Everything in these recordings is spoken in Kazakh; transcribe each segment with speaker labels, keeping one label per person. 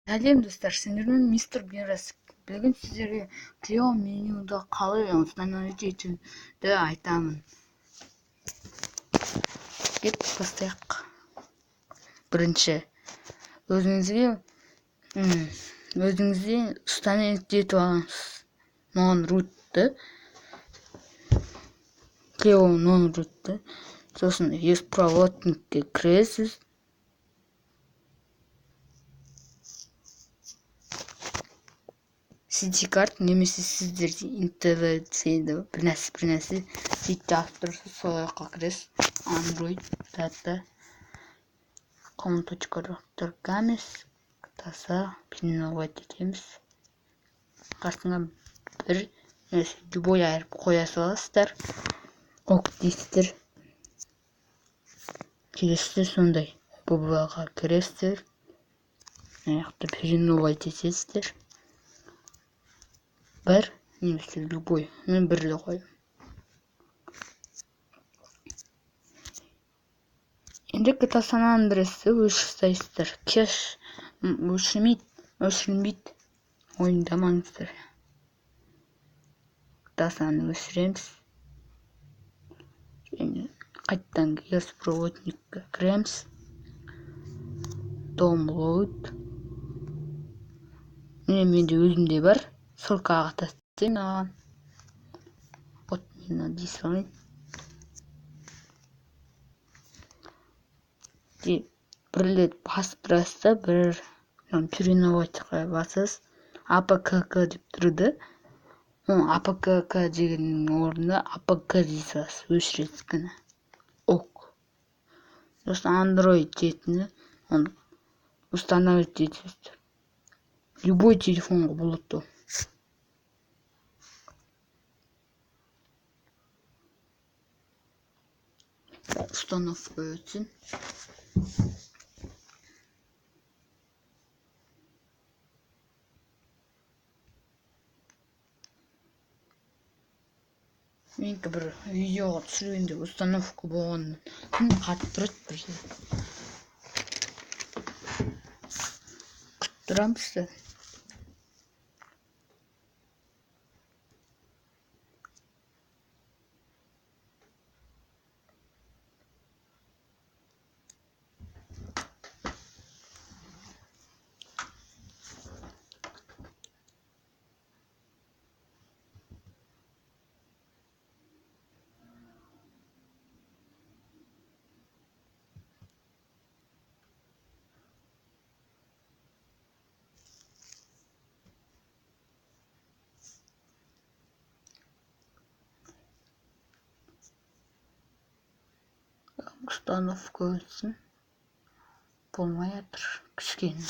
Speaker 1: Сәлем достар, сендермен мистер Бирас. Бүгін сіздерге Клео менюді қалай установить етуді айтамын. Кет бастайық. Бірінші, өзіңізге установить етіп алыңыз. Non-root'ты. Клео non-root'ты. Сосын еспроводникке кіресіз. CD карт немесе сіздерде интернеттегі бір нәрсе сөйтіп жазып тұрса сол жаққа кіресіз. Android дата com.ru таса переименовать етеміз. Қасыңа бір нәрсе любой айырып қоя саласыздар. ок дейсіздер. келесіздер сондай ОББ-ға кіресіздер. Аяқты переименовать етесіздер. Бір немесе любой, мен бірлі қойым. Енді GTA San Andreas'ты өшірсайсыздар. Кеш өшірмейді. Ойындамаңыздар. GTA San'ы өшіреміз. Және қайттан еспроводникке кіреміз. Download. Менде өзімде бар. Ссылкаға тастайын маған. Вот мені дей салайын. Бірлет басып тұрасызда, бір переименовать-қа басасыз. APK деп тұрды. APK дегеннің орнына APK дей саласыз. Өшіресіз күні. ок. Сосын Android жетіні установить етесіз. Любой телефонға болады. Установка өтсін. Менікі бір видеоға түсіргенде установка болған күн қатып тұрады бірде. Күтіп тұрамыз. Установка өтсін. Болмай жатыр. Кішкене.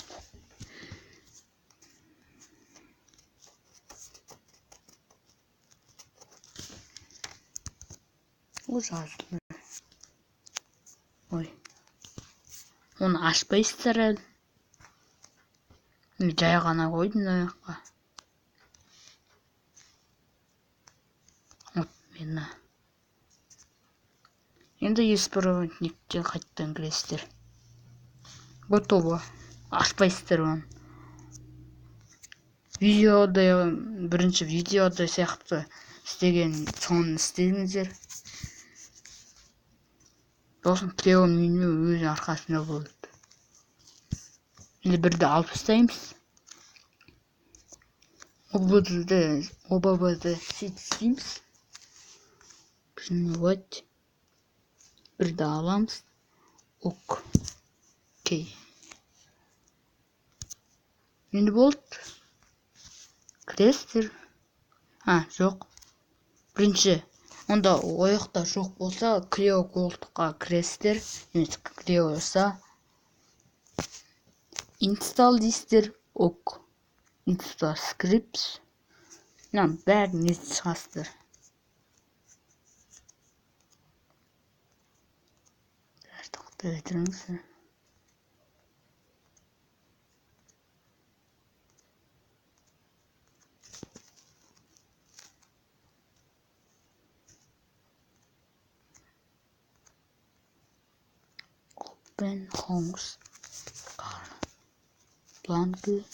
Speaker 1: Ол жазылды. Ой. Оны ашпайсыздар әлі. Жай ғана қойдым аяққа. Вот мені. Енді еспроводниктен қайттан кіресіздер. Готово. Ашпайсыздар оны. Бірінші видеода сияқты істеген соны істеңіздер. Сосын Клео меню өз арқасында болады. Енді бірді алып тастаймыз. ОББ-ді сөйтіп істейміз. Переименовать. Бірді аламыз. ок. Окей. Енді болды. Кіресіздер. Жоқ. Бірінші, онда ойықта жоқ болса, Клео Gold'қа кіресіздер. Немесе Клео болса, install дейсіздер. ок. Install scripts. Бәрін естіп шығасыздар. Тоқтай тұрыңыздар. Open Homes. Планки.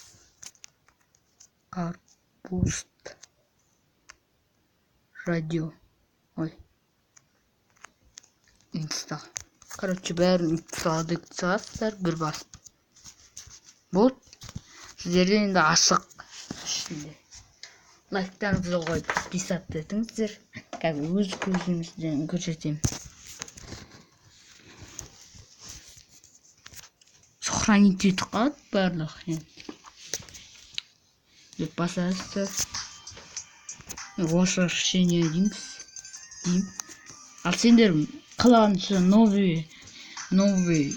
Speaker 1: Карпуст. Радио. Ой. Инста. Короче, бәрін салдық саласыздар, бір басып. Бұл сіздерден енді ашық ішінде. Лайктарыңызды қойып, подписаться етіңіздер. Қазір өз көзімізден көрсетемін. Сохранить етіп қалады барлық. Деп басасыздар. Возвращение деймін. Ал сендер қалағанша новый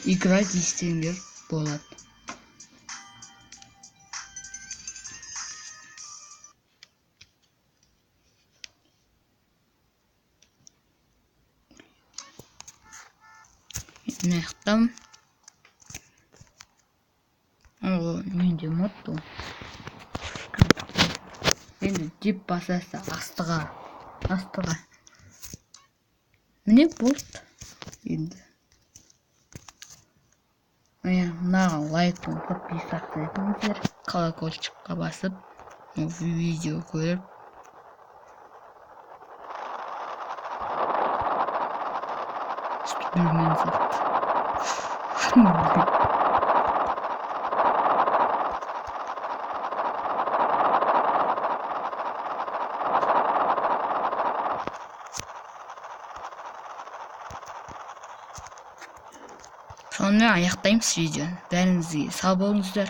Speaker 1: играть десеңдер болады. Мына менде ұмытты. Енді деп басасы астыға. Міне болды. Енді. Мынаған лайк пен подписаться етіңіздер. Колокольчикқа басып, видео көріп. Сонымен аяқтаймыз видеоны. Бәріңізге сау болыңыздар.